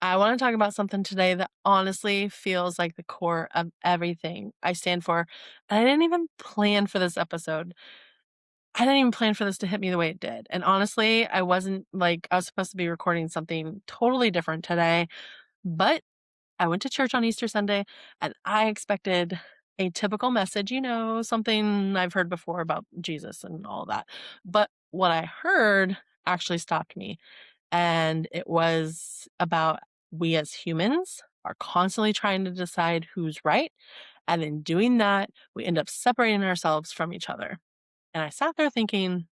I want to talk about something today that honestly feels like the core of everything I stand for. And I didn't even plan for this episode. I didn't even plan for this to hit me the way it did. And honestly, I wasn't like, I was supposed to be recording something totally different today, but I went to church on Easter Sunday and I expected a typical message, something I've heard before about Jesus and all that. But what I heard actually stopped me. And it was about we as humans are constantly trying to decide who's right. And in doing that, we end up separating ourselves from each other. And I sat there thinking,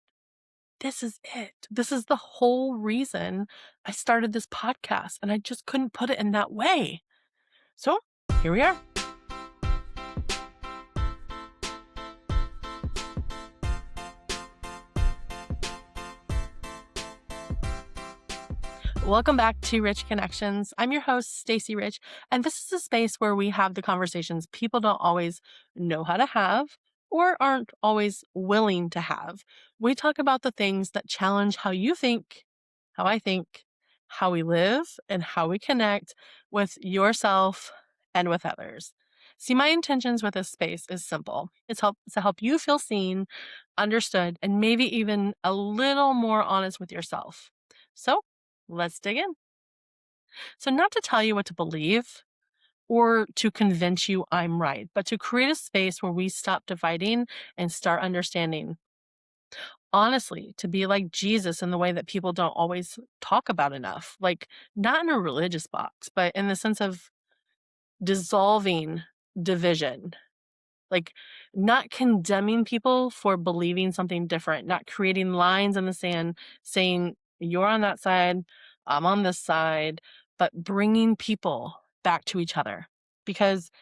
this is it. This is the whole reason I started this podcast. And I just couldn't put it in that way. So here we are. Welcome back to Rich Connections. I'm your host, Stacey Rich, and this is a space where we have the conversations people don't always know how to have or aren't always willing to have. We talk about the things that challenge how you think, how I think, how we live, and how we connect with yourself and with others. See, my intentions with this space is simple. To help you feel seen, understood, and maybe even a little more honest with yourself. So let's dig in. So, not to tell you what to believe or to convince you I'm right, but to create a space where we stop dividing and start understanding. Honestly, to be like Jesus in the way that people don't always talk about enough, like not in a religious box, but in the sense of dissolving division, like not condemning people for believing something different, not creating lines in the sand saying, you're on that side, I'm on this side, but bringing people back to each other. Because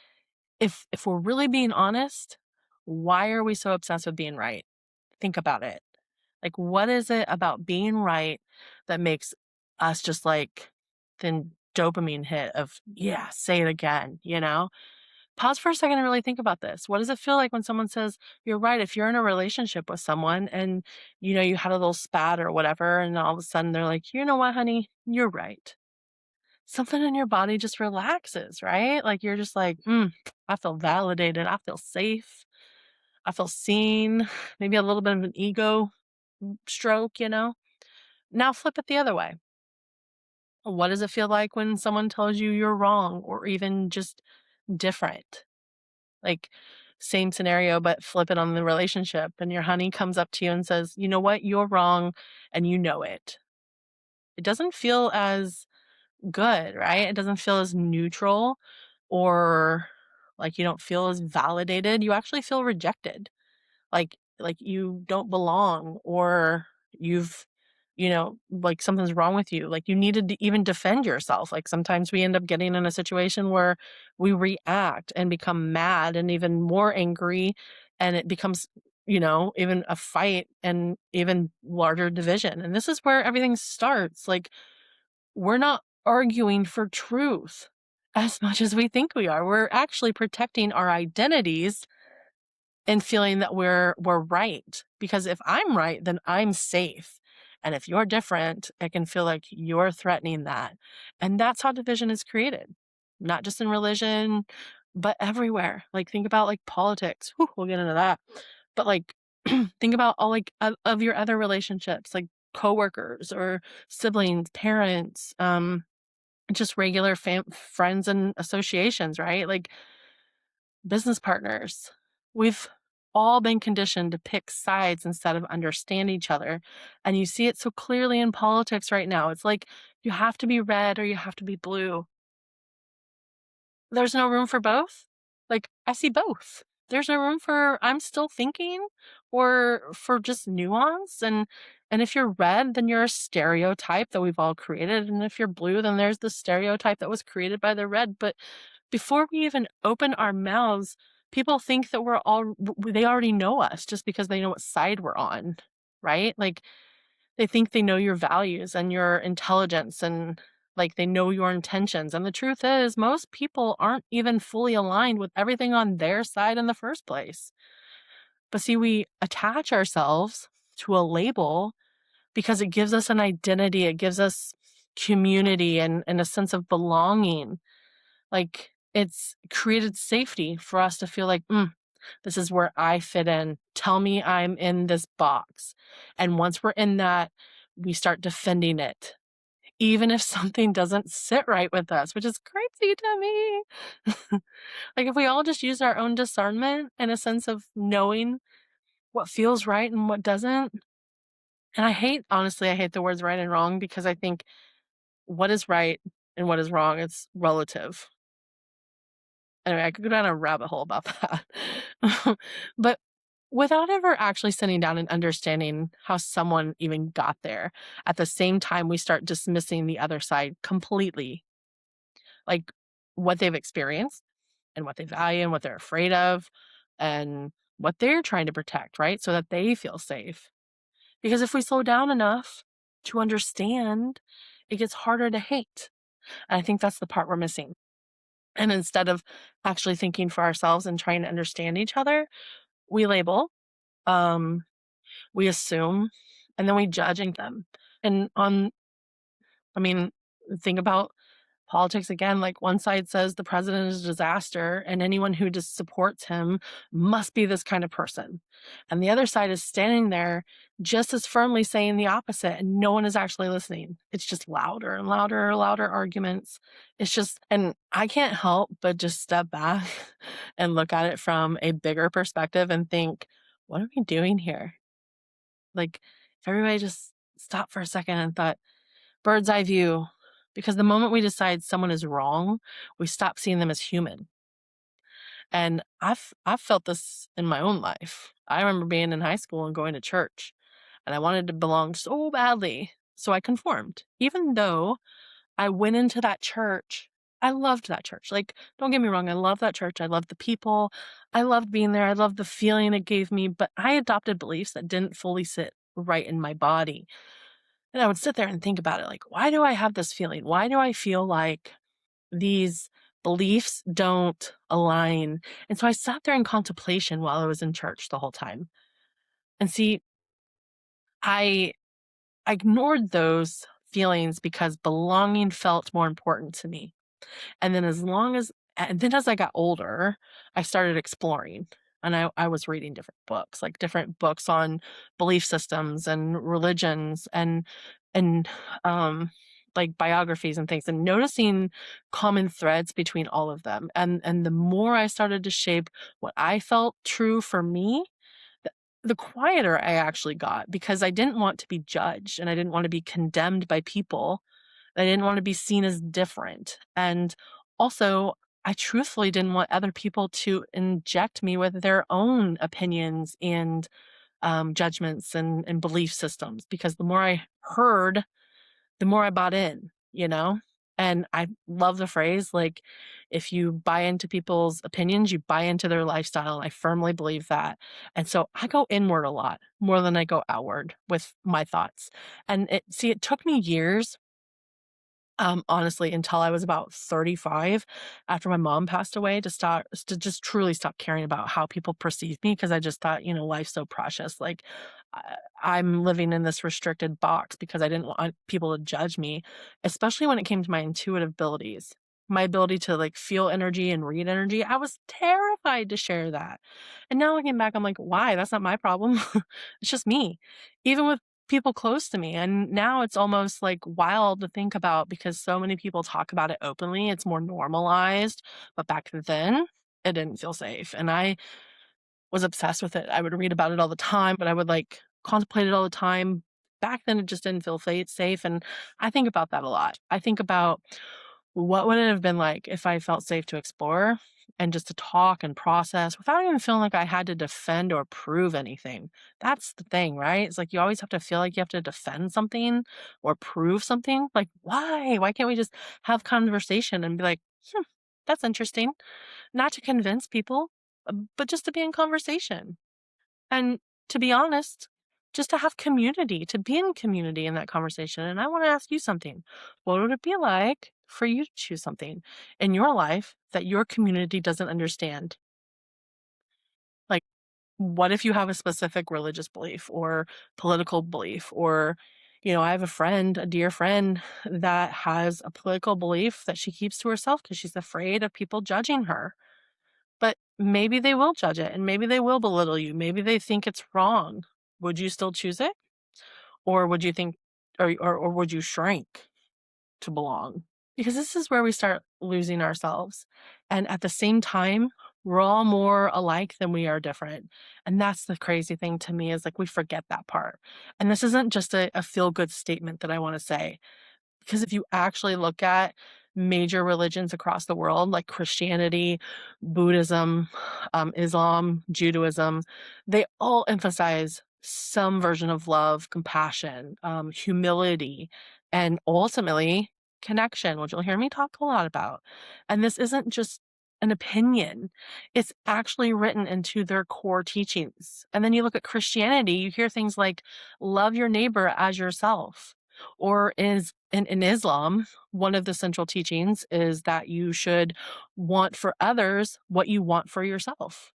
if we're really being honest, why are we so obsessed with being right? Think about it. Like, what is it about being right that makes us just like the dopamine hit of, yeah, say it again? Pause for a second and really think about this. What does it feel like when someone says, you're right? If you're in a relationship with someone and, you had a little spat or whatever, and all of a sudden they're like, you know what, honey, you're right. Something in your body just relaxes, right? Like you're just like, I feel validated. I feel safe. I feel seen. Maybe a little bit of an ego stroke. Now flip it the other way. What does it feel like when someone tells you you're wrong or even just different? Like, same scenario, but flip it on the relationship. And your honey comes up to you and says, you know what, you're wrong. And you know it. It doesn't feel as good, right? It doesn't feel as neutral or like you don't feel as validated. You actually feel rejected. Like you don't belong or you've like something's wrong with you, like you needed to even defend yourself. Like sometimes we end up getting in a situation where we react and become mad and even more angry, and it becomes even a fight and even larger division. And this is where everything starts. Like, we're not arguing for truth as much as we think we are. We're actually protecting our identities and feeling that we're right. Because if I'm right, then I'm safe. And if you're different, it can feel like you're threatening that. And that's how division is created, not just in religion, but everywhere. Like, think about like politics. Whew, we'll get into that. But like, think about all like of your other relationships, like coworkers or siblings, parents, just regular friends and associations, right? Like business partners. We've all been conditioned to pick sides instead of understand each other. And you see it so clearly in politics right now. It's like you have to be red or you have to be blue. There's no room for both. Like, I see both. There's no room for I'm still thinking or for just nuance. And if you're red, then you're a stereotype that we've all created. And if you're blue, then there's the stereotype that was created by the red. But before we even open our mouths, people think that they already know us just because they know what side we're on, right? Like, they think they know your values and your intelligence and like they know your intentions. And the truth is, most people aren't even fully aligned with everything on their side in the first place. But see, we attach ourselves to a label because it gives us an identity. It gives us community and a sense of belonging. Like, it's created safety for us to feel like, this is where I fit in. Tell me I'm in this box. And once we're in that, we start defending it, even if something doesn't sit right with us, which is crazy to me. Like, if we all just use our own discernment and a sense of knowing what feels right and what doesn't. And honestly, I hate the words right and wrong because I think what is right and what is wrong, it's relative. Anyway, I could go down a rabbit hole about that. But without ever actually sitting down and understanding how someone even got there, at the same time, we start dismissing the other side completely, like what they've experienced and what they value and what they're afraid of and what they're trying to protect, right? So that they feel safe. Because if we slow down enough to understand, it gets harder to hate. And I think that's the part we're missing. And instead of actually thinking for ourselves and trying to understand each other, we label, um, we assume, and then we judge them. And I mean, think about politics again. Like, one side says the president is a disaster, and anyone who just supports him must be this kind of person. And the other side is standing there just as firmly saying the opposite, and no one is actually listening. It's just louder and louder, louder arguments. It's just, and I can't help but just step back and look at it from a bigger perspective and think, what are we doing here? Like, if everybody just stopped for a second and thought, bird's eye view, because the moment we decide someone is wrong, we stop seeing them as human. And I've felt this in my own life. I remember being in high school and going to church, and I wanted to belong so badly. So I conformed. Even though I went into that church, I loved that church. Like, don't get me wrong, I love that church. I loved the people. I loved being there. I loved the feeling it gave me, but I adopted beliefs that didn't fully sit right in my body. And I would sit there and think about it, like, why do I have this feeling? Why do I feel like these beliefs don't align? And so I sat there in contemplation while I was in church the whole time. And see, I ignored those feelings because belonging felt more important to me. And then as I got older, I started exploring, and I was reading different books on belief systems and religions and um like biographies and things, and noticing common threads between all of them. And the more I started to shape what I felt true for me, the, the quieter I actually got, because I didn't want to be judged and I didn't want to be condemned by people. I didn't want to be seen as different. And also, I truthfully didn't want other people to inject me with their own opinions and judgments and belief systems, because the more I heard, the more I bought in, you know? And I love the phrase, like, if you buy into people's opinions, you buy into their lifestyle. And I firmly believe that. And so I go inward a lot more than I go outward with my thoughts. And it took me years, honestly, until I was about 35, after my mom passed away, to just truly stop caring about how people perceive me, because I just thought, life's so precious. Like, I'm living in this restricted box because I didn't want people to judge me, especially when it came to my intuitive abilities. My ability to, like, feel energy and read energy. I was terrified to share that. And now looking back, I'm like, why? That's not my problem. It's just me. Even with people close to me. And now it's almost like wild to think about, because so many people talk about it openly. It's more normalized. But back then, it didn't feel safe. And I was obsessed with it. I would read about it all the time, but I would, like, contemplate it all the time. Back then, it just didn't feel safe. And I think about that a lot. I think about, what would it have been like if I felt safe to explore and just to talk and process without even feeling like I had to defend or prove anything? That's the thing, right? It's like you always have to feel like you have to defend something or prove something. Like, why? Why can't we just have conversation and be like, that's interesting? Not to convince people, but just to be in conversation. And to be honest, just to have community, to be in community in that conversation. And I want to ask you something. What would it be like for you to choose something in your life that your community doesn't understand? Like, what if you have a specific religious belief or political belief, or I have a friend, a dear friend, that has a political belief that she keeps to herself because she's afraid of people judging her. But maybe they will judge it and maybe they will belittle you. Maybe they think it's wrong. Would you still choose it? Or would you think, or would you shrink to belong? Because this is where we start losing ourselves. And at the same time, we're all more alike than we are different. And that's the crazy thing to me is like we forget that part. And this isn't just a feel good statement that I want to say. Because if you actually look at major religions across the world, like Christianity, Buddhism, Islam, Judaism, they all emphasize some version of love, compassion, humility, and ultimately connection, which you'll hear me talk a lot about. And this isn't just an opinion, it's actually written into their core teachings. And then you look at Christianity, you hear things like, love your neighbor as yourself. Or is in Islam, one of the central teachings is that you should want for others what you want for yourself.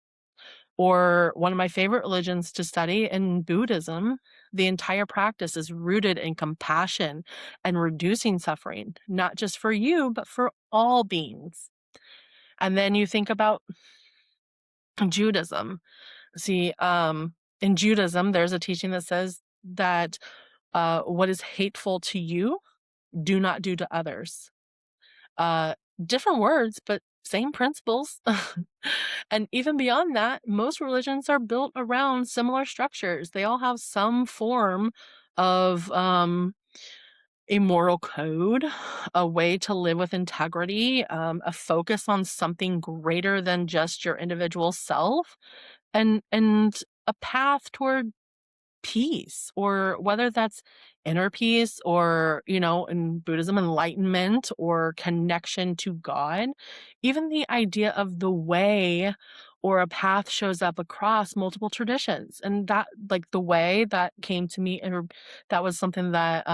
Or one of my favorite religions to study in Buddhism, the entire practice is rooted in compassion and reducing suffering, not just for you, but for all beings. And then you think about Judaism. See, in Judaism, there's a teaching that says that what is hateful to you do not do to others. Uh, Different words, but same principles. And even beyond that, most religions are built around similar structures. They all have some form of a moral code, a way to live with integrity, a focus on something greater than just your individual self, and a path toward peace, or whether that's inner peace or, in Buddhism, enlightenment or connection to God. Even the idea of the way or a path shows up across multiple traditions. And that, like the way that came to me, or that was something that,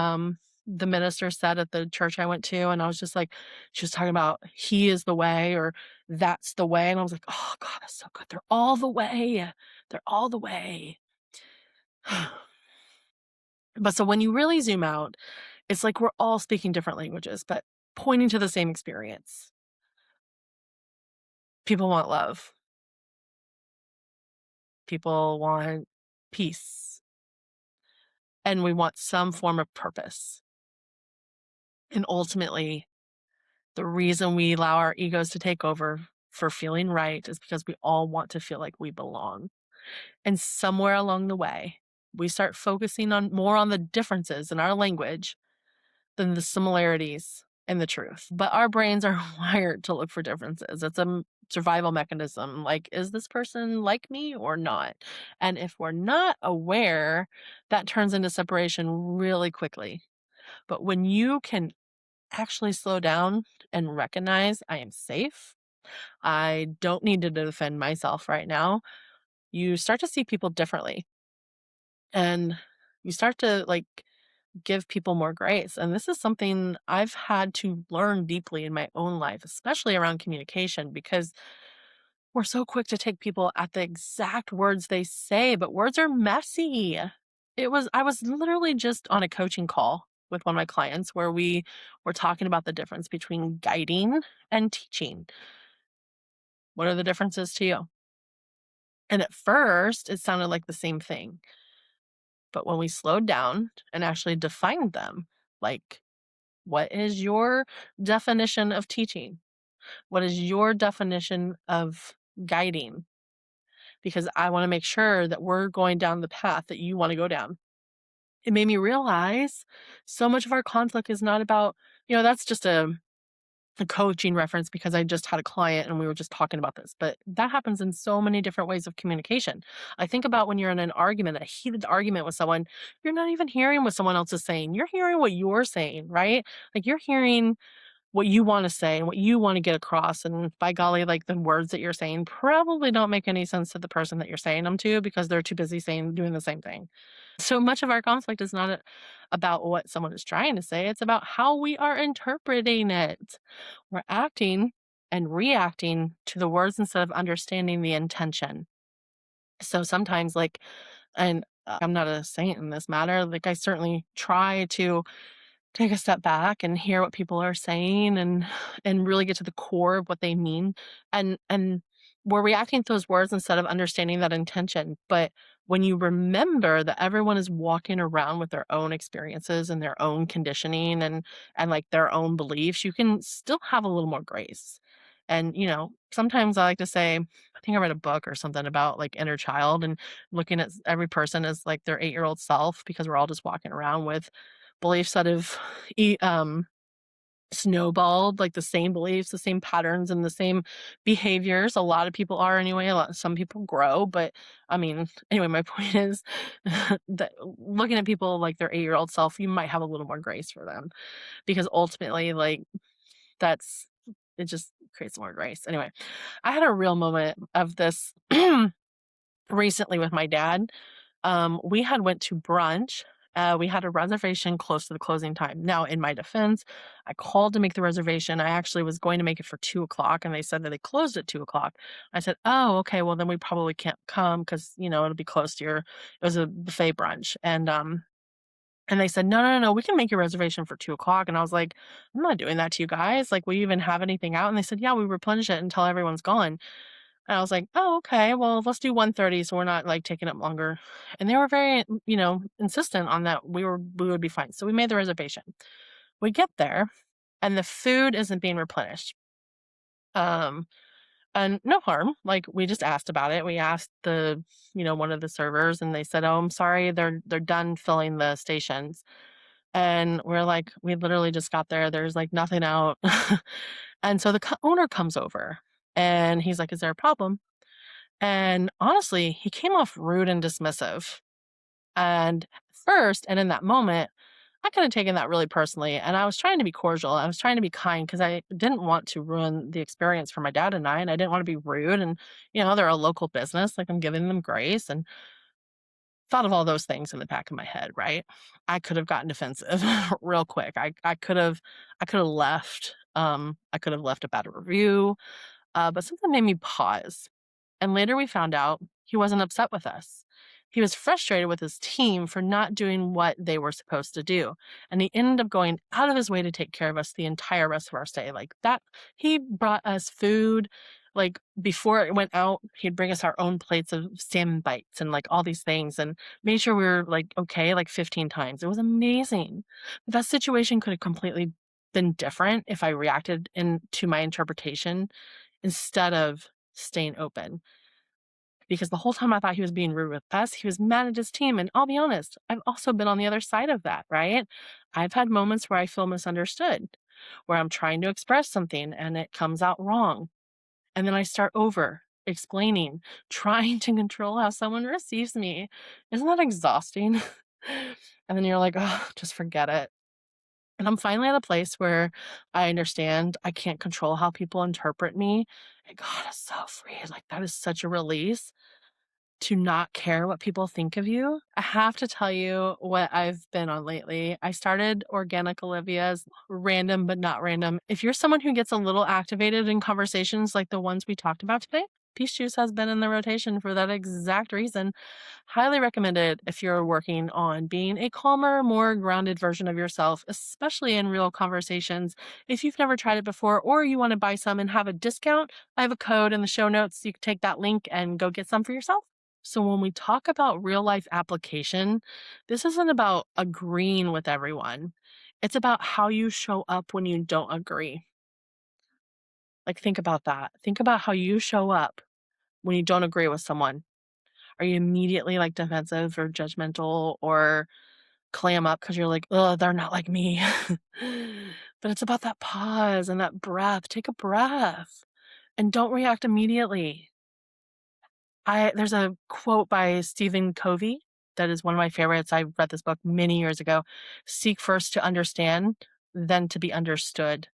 the minister said at the church I went to, and I was just like, she was talking about he is the way, or that's the way. And I was like, oh God, that's so good. They're all the way. They're all the way. But so when you really zoom out, it's like we're all speaking different languages, but pointing to the same experience. People want love. People want peace. And we want some form of purpose. And ultimately, the reason we allow our egos to take over for feeling right is because we all want to feel like we belong. And somewhere along the way, we start focusing on more on the differences in our language than the similarities in the truth. But our brains are wired to look for differences. It's a survival mechanism. Like, is this person like me or not? And if we're not aware, that turns into separation really quickly. But when you can actually slow down and recognize I am safe, I don't need to defend myself right now, you start to see people differently. And you start to give people more grace. And this is something I've had to learn deeply in my own life, especially around communication, because we're so quick to take people at the exact words they say, but words are messy. I was literally just on a coaching call with one of my clients where we were talking about the difference between guiding and teaching. What are the differences to you? And at first, it sounded like the same thing. But when we slowed down and actually defined them, like, what is your definition of teaching? What is your definition of guiding? Because I want to make sure that we're going down the path that you want to go down. It made me realize so much of our conflict is not about, that's just a coaching reference because I just had a client and we were just talking about this, but that happens in so many different ways of communication. I think about when you're in an argument, a heated argument with someone, you're not even hearing what someone else is saying. You're hearing what you're saying, right? Like you're hearing what you want to say and what you want to get across. And by golly, like the words that you're saying probably don't make any sense to the person that you're saying them to because they're too busy doing the same thing. So much of our conflict is not about what someone is trying to say, it's about how we are interpreting it. We're acting and reacting to the words instead of understanding the intention. So sometimes, and I'm not a saint in this matter. Like, I certainly try to take a step back and hear what people are saying and really get to the core of what they mean, and we're reacting to those words instead of understanding that intention. But when you remember that everyone is walking around with their own experiences and their own conditioning and like their own beliefs, you can still have a little more grace. And sometimes I like to say, I think I read a book or something about like inner child and looking at every person as like their 8-year-old self, because we're all just walking around with beliefs that have e snowballed, like the same beliefs, the same patterns, and the same behaviors. A lot of people are anyway, some people grow, but, I mean, anyway, my point is that looking at people like their 8-year-old self, you might have a little more grace for them, because ultimately, like, that's it just creates more grace. Anyway, I had a real moment of this recently with my dad. We had went to brunch. We had a reservation close to the closing time. Now, in my defense, I called to make the reservation. I actually was going to make it for 2 o'clock, and they said that they closed at 2 o'clock. I said, "Oh, okay. Well, then we probably can't come because it'll be close to your." It was a buffet brunch, and they said, "No, no, no, no, we can make your reservation for 2 o'clock." And I was like, "I'm not doing that to you guys. Like, will you even have anything out?" And they said, "Yeah, we replenish it until everyone's gone." And I was like, "Oh, okay. Well, let's do 1:30 so we're not, like, taking up longer." And they were very, insistent on that we would be fine. So we made the reservation. We get there, and the food isn't being replenished. Um, and no harm. Like, we just asked about it. We asked one of the servers, and they said, "Oh, I'm sorry. They're done filling the stations." And we're like, "We literally just got there. There's, like, nothing out." And so the owner comes over, and he's like, "Is there a problem?" And honestly, he came off rude and dismissive. And first, and in that moment, I could have taken that really personally. And I was trying to be cordial. I was trying to be kind because I didn't want to ruin the experience for my dad and I. And I didn't want to be rude. And, they're a local business. Like, I'm giving them grace, and thought of all those things in the back of my head, right? I could have gotten defensive real quick. I could have left. I could have left a bad review. But something made me pause, and later we found out he wasn't upset with us. He was frustrated with his team for not doing what they were supposed to do. And he ended up going out of his way to take care of us the entire rest of our stay. Like that, he brought us food. Like before it went out, he'd bring us our own plates of salmon bites and like all these things and made sure we were like okay, like 15 times. It was amazing. But that situation could have completely been different if I reacted into my interpretation instead of staying open, because the whole time I thought he was being rude with us, he was mad at his team. And I'll be honest, I've also been on the other side of that, right? I've had moments where I feel misunderstood, where I'm trying to express something and it comes out wrong. And then I start over explaining, trying to control how someone receives me. Isn't that exhausting? And then you're like, oh, just forget it. And I'm finally at a place where I understand I can't control how people interpret me. And God is so free. Like, that is such a release to not care what people think of you. I have to tell you what I've been on lately. I started Organic Olivia's Random But Not Random. If you're someone who gets a little activated in conversations like the ones we talked about today, Peach Juice has been in the rotation for that exact reason. Highly recommended if you're working on being a calmer, more grounded version of yourself, especially in real conversations. If you've never tried it before or you want to buy some and have a discount, I have a code in the show notes. You can take that link and go get some for yourself. So, when we talk about real life application, this isn't about agreeing with everyone. It's about how you show up when you don't agree. Like, think about that. Think about how you show up when you don't agree with someone. Are you immediately like defensive or judgmental or clam up because you're like, oh, they're not like me? But it's about that pause and that breath. Take a breath and don't react immediately. There's a quote by Stephen Covey that is one of my favorites. I read this book many years ago. Seek first to understand, then to be understood.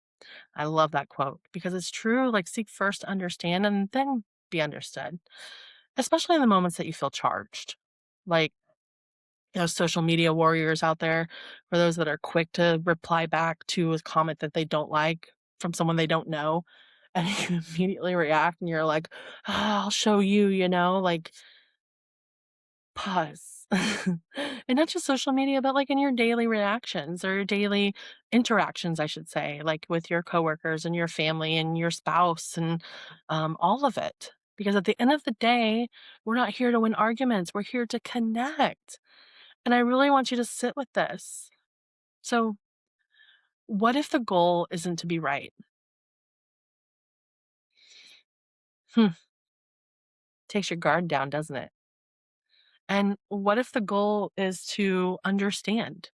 I love that quote because it's true. Like, seek first to understand and then be understood, especially in the moments that you feel charged. Like, social media warriors out there, for those that are quick to reply back to a comment that they don't like from someone they don't know. And you immediately react and you're like, "Ah, I'll show you, like, pause. And not just social media, but like in your daily reactions or your daily interactions, I should say, like with your coworkers and your family and your spouse and all of it. Because at the end of the day, we're not here to win arguments, we're here to connect. And I really want you to sit with this. So, what if the goal isn't to be right? Hmm, takes your guard down, doesn't it? And what if the goal is to understand?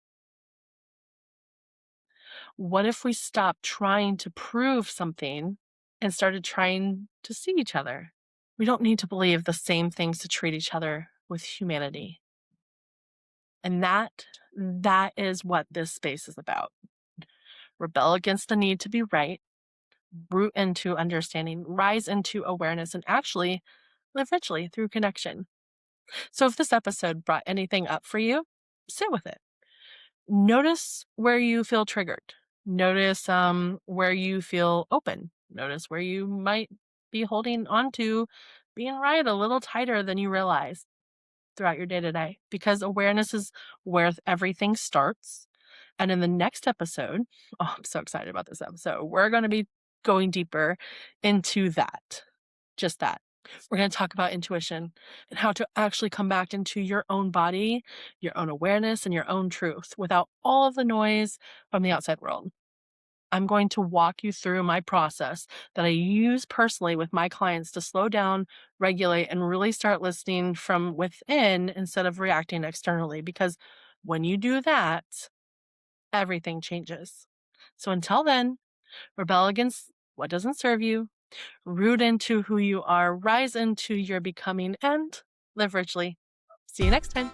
What if we stopped trying to prove something and started trying to see each other? We don't need to believe the same things to treat each other with humanity. And that is what this space is about. Rebel against the need to be right, root into understanding, rise into awareness, and actually live richly through connection. So if this episode brought anything up for you, sit with it. Notice where you feel triggered. Notice where you feel open. Notice where you might be holding on to being right a little tighter than you realize throughout your day to day, because awareness is where everything starts. And in the next episode, oh, I'm so excited about this episode. We're going to be going deeper into that, just that. We're going to talk about intuition and how to actually come back into your own body, your own awareness, and your own truth without all of the noise from the outside world. I'm going to walk you through my process that I use personally with my clients to slow down, regulate, and really start listening from within instead of reacting externally. Because when you do that, everything changes. So until then, rebel against what doesn't serve you, root into who you are, rise into your becoming, and live richly. See you next time.